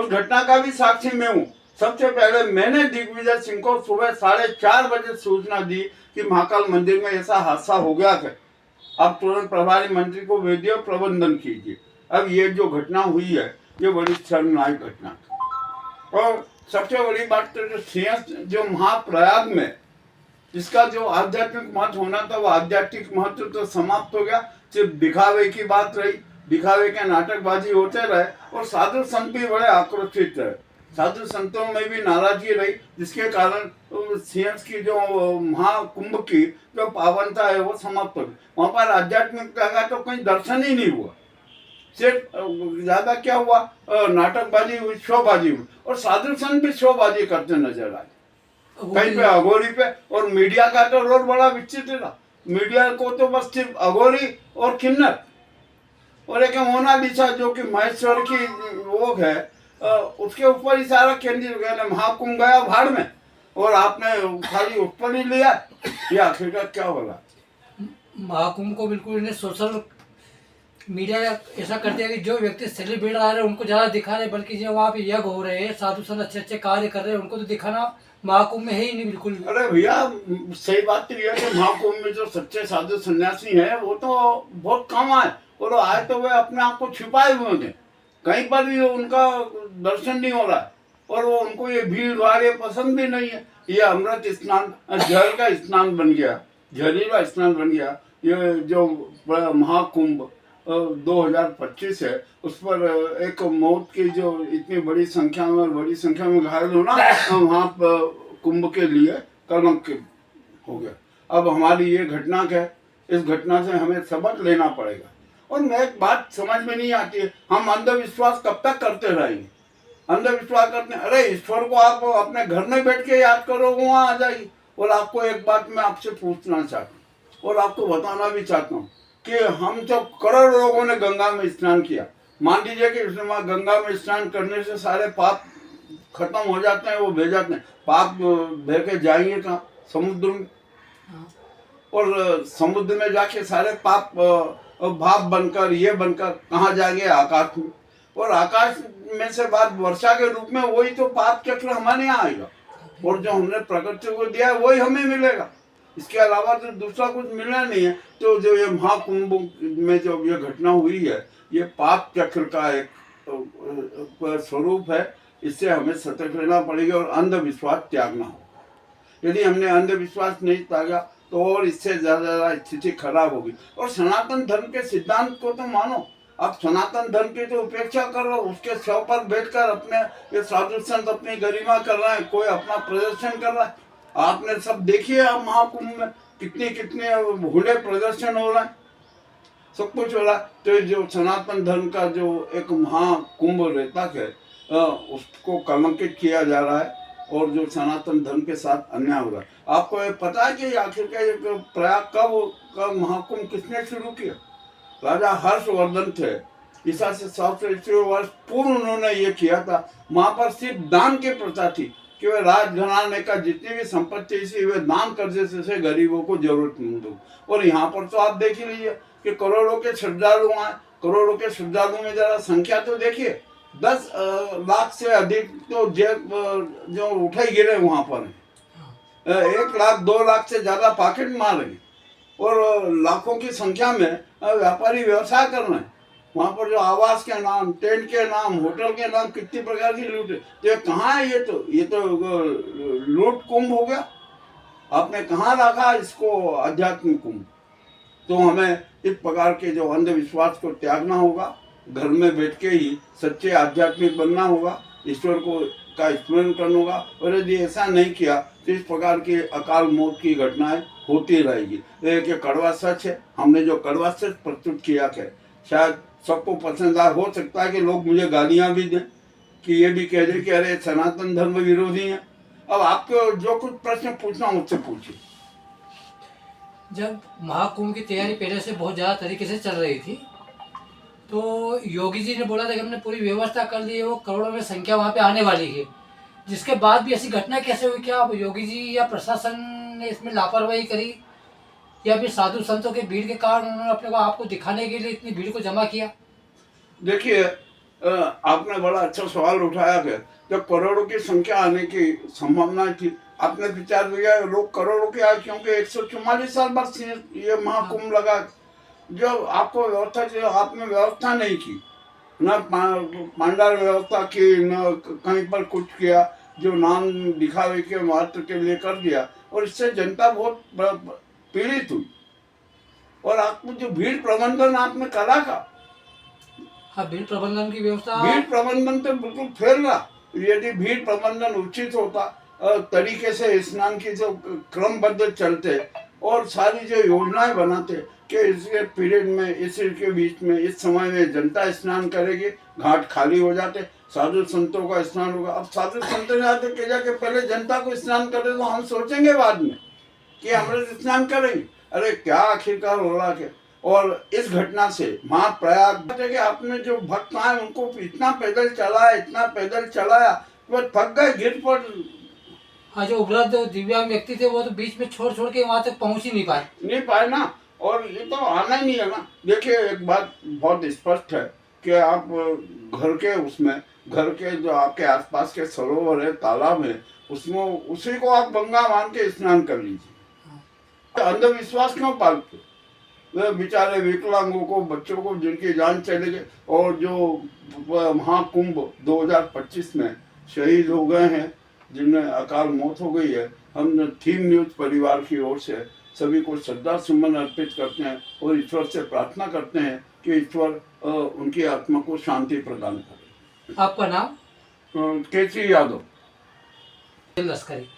उस घटना का भी साक्षी मैं हूँ। सबसे पहले मैंने दिग्विजय सिंह को सुबह 4:30 बजे सूचना दी कि महाकाल मंदिर में ऐसा हादसा हो गया है, आप तुरंत प्रभारी मंत्री को भेजिए और प्रबंधन कीजिए। अब ये जो घटना हुई है ये बड़ी शर्मनाक घटना है। और सबसे बड़ी बात तो जो सिंह जो महाप्रयाग में इसका जो आध्यात्मिक महत्व होना था वो आध्यात्मिक महत्व तो समाप्त हो गया, सिर्फ दिखावे की बात रही, दिखावे के नाटकबाजी होते रहे और साधु संत भी बड़े आक्रोशित रहे, साधु संतों में भी नाराजगी रही, जिसके कारण सिंह की जो महाकुंभ की जो पावनता है वो समाप्त हो गई। वहां पर आध्यात्मिकता का तो कहीं दर्शन ही नहीं हुआ, सिर्फ ज्यादा क्या हुआ, नाटकबाजी हुई, शोबाजी हुई और साधु संत भी शोबाजी करते नजर आए कहीं पे अघोरी पे। और मीडिया का तो रोल बड़ा विचित्र था, मीडिया को तो बस सिर्फ अघोरी और किन्नर और एक मोनालिसा जो कि महेश्वर की वो है उसके ऊपर ही सारा केंद्रित हो गया। महाकुंभ गया भाड़ में और आपने खाली उस पर ही लिया, ये आखिरकार क्या होगा। महाकुंभ को बिल्कुल इन्हें सोशल मीडिया ऐसा कर दिया कि जो व्यक्ति सेलिब्रेट आ रहे हैं उनको ज़्यादा दिखा रहे, बल्कि जो वहाँ पे यज्ञ हो रहे हैं, साधु संत अच्छे अच्छे कार्य कर रहे हैं, उनको तो दिखाना महाकुंभ में है ही नहीं बिल्कुल। अरे भैया सही बात तो यह है कि महाकुंभ में जो सच्चे साधु सन्यासी हैं वो तो बहुत कम आए और आए तो वे अपने आप को छिपाए हुए थे, कहीं पर भी उनका दर्शन नहीं हो रहा है और वो उनको ये भीड़ भाड़ ये पसंद भी नहीं है। ये अमृत स्नान जल का स्नान बन गया, जहरीला स्नान बन गया। ये जो महाकुंभ 2025 है उस पर एक मौत की जो इतनी बड़ी संख्या में घायल होना वहाँ कुंभ के लिए कलंक हो गया। अब हमारी ये घटना है, इस घटना से हमें सबक लेना पड़ेगा। और मैं एक बात समझ में नहीं आती है, हम अंधविश्वास कब तक करते रहेंगे, अंधविश्वास करते हैं। अरे ईश्वर को आप अपने घर में बैठ के याद करो, वहाँ आ जाइए। और आपको एक बात मैं आपसे पूछना चाहता हूँ और आपको बताना भी चाहता हूँ कि हम जब करोड़ों लोगों ने गंगा में स्नान किया, मान लीजिए कि गंगा में स्नान करने से सारे पाप खत्म हो जाते हैं, वो बह जाते हैं, पाप बह के जाएंगे कहाँ, समुद्र में। और समुद्र में जाके सारे पाप भाप बनकर ये बनकर कहाँ जाएंगे, आकाश में। और आकाश में से बाद वर्षा के रूप में वही तो पाप चक्र हमारे यहाँ आएगा और जो हमने प्रकृति को दिया है वही हमें मिलेगा, इसके अलावा तो दूसरा कुछ मिलना नहीं है। तो जो ये महाकुंभ में जो ये घटना हुई है ये पाप चक्र का एक स्वरूप है, इससे हमें सतर्क रहना पड़ेगा और अंधविश्वास त्यागना होगा। यदि हमने अंधविश्वास नहीं त्यागा तो और इससे ज़्यादा स्थिति खराब होगी। और सनातन धर्म के सिद्धांत को तो मानो, आप सनातन धर्म की तो उपेक्षा कर रहे हो, उसके शव पर बैठकर अपने ये साधु संत अपनी गरिमा कर रहे हैं, कोई अपना प्रदर्शन कर रहा है। आपने सब देखिए अब महाकुंभ में कितने भूले प्रदर्शन हो रहा है, सब कुछ हो रहा है। तो जो सनातन धर्म का जो एक महाकुंभ रहता है उसको कलंकित किया जा रहा है और जो सनातन धर्म के साथ अन्याय हो रहा है। आपको ये पता है कि आखिर का प्रयाग कब महाकुंभ किसने शुरू किया? राजा हर्षवर्धन थे, ईसा से 700 वर्ष पूर्व उन्होंने ये किया था। वहां पर सिर्फ दान की प्रथा थी कि वे राजघराने का जितनी भी संपत्ति थी वे दान कर देते थे गरीबों को, जरूरतमंदों। और यहाँ पर तो आप देख ही लीजिए कि करोड़ों के श्रद्धालु आए, करोड़ों के श्रद्धालुओं में जरा संख्या तो देखिए, 10 लाख से अधिक तो जो उठाई गिरे वहां पर 1 लाख 2 लाख से ज्यादा पॉकेट मार रहे और लाखों की संख्या में व्यापारी व्यवसाय कर रहे हैं। वहाँ पर जो आवास के नाम, टेंट के नाम, होटल के नाम कितनी प्रकार की लूट है। तो ये कहाँ है? ये तो लूट कुंभ हो गया। आपने कहाँ रखा इसको आध्यात्मिक कुंभ? तो हमें इस प्रकार के जो अंधविश्वास को त्यागना होगा, घर में बैठ के ही सच्चे आध्यात्मिक बनना होगा, ईश्वर को का स्मरण करना होगा। और यदि ऐसा नहीं किया तो इस प्रकार की अकाल मौत की घटनाएं होती रहेगी। ये कड़वा सच है, हमने जो कड़वा सच प्रस्तुत किया है शायद सबको पसंद आ, हो सकता है कि लोग मुझे गालियां भी दें कि ये भी कह दें कि अरे सनातन धर्म विरोधी हैं। अब आपको जो कुछ प्रश्न पूछना मुझसे पूछिए। जब महाकुंभ की तैयारी पहले से बहुत ज़्यादा तरीके से चल रही थी तो योगी जी ने बोला था कि हमने पूरी व्यवस्था कर ली है, वो करोड़ों में संख्या वहाँ पे आने वाली है, जिसके बाद भी ऐसी घटना कैसे हुई? क्या योगी जी या प्रशासन ने इसमें लापरवाही करी या फिर साधु संतों के भीड़ के कारण उन्होंने अपने को आपको दिखाने के लिए इतनी भीड़ को जमा किया? देखिए आपने बड़ा अच्छा सवाल उठाया कि जब करोड़ों की संख्या आने की संभावना थी, आपने विचार किया लोग करोड़ों के आए, क्योंकि 144 साल बाद ये महाकुंभ लगा। जब आपको व्यवस्था चाहिए, आपने व्यवस्था नहीं की, न पांडाल व्यवस्था की, न कहीं पर कुछ किया, जो नाम दिखावे के मात्र के लिए कर दिया, और इससे जनता बहुत पीड़ित हुई। और आपको जो भीड़ प्रबंधन आपने करा का, हाँ, भीड़ प्रबंधन की व्यवस्था, भीड़ प्रबंधन तो बिल्कुल फेल रहा। यदि भीड़ प्रबंधन उचित होता, तरीके से स्नान की जो क्रमबद्ध चलते और सारी जो योजनाएं बनाते कि इसके पीरियड में, इसके बीच में, इस समय में जनता स्नान करेगी, घाट खाली हो जाते, साधु संतों का स्नान होगा। अब साधु संतों जाते के जाके पहले जनता को स्नान करे तो हम सोचेंगे बाद में कि अमृत स्नान करेंगे। अरे क्या आखिरकार हो रहा है। और इस घटना से महाप्रयाग कि आपने जो भक्त आए उनको इतना पैदल चलाया, इतना पैदल चलाया, वो थक गए, गिर पड़। हाँ, जो उपलब्ध दिव्यांग व्यक्ति थे वो तो बीच में छोड़ छोड़ के वहां तक पहुंच ही नहीं पाए ना। और ये तो आना ही नहीं है ना। देखिए, एक बात बहुत स्पष्ट है कि आप घर के उसमें, घर के जो आपके आसपास के सरोवर है, तालाब है, उसमें उसी को आप गंगा मान के स्नान कर लीजिए। अंधविश्वास क्यों पालते? वे बेचारे विकलांगों को, बच्चों को जिनकी जान चले गई, और जो महाकुंभ 2025 में शहीद हो गए हैं, जिनमें अकाल मौत हो गई है, हम थीम न्यूज परिवार की ओर से सभी को श्रद्धा सुमन अर्पित करते हैं और ईश्वर से प्रार्थना करते हैं कि ईश्वर उनकी आत्मा को शांति प्रदान करे। आपका नाम? केसी यादव, लश्करी।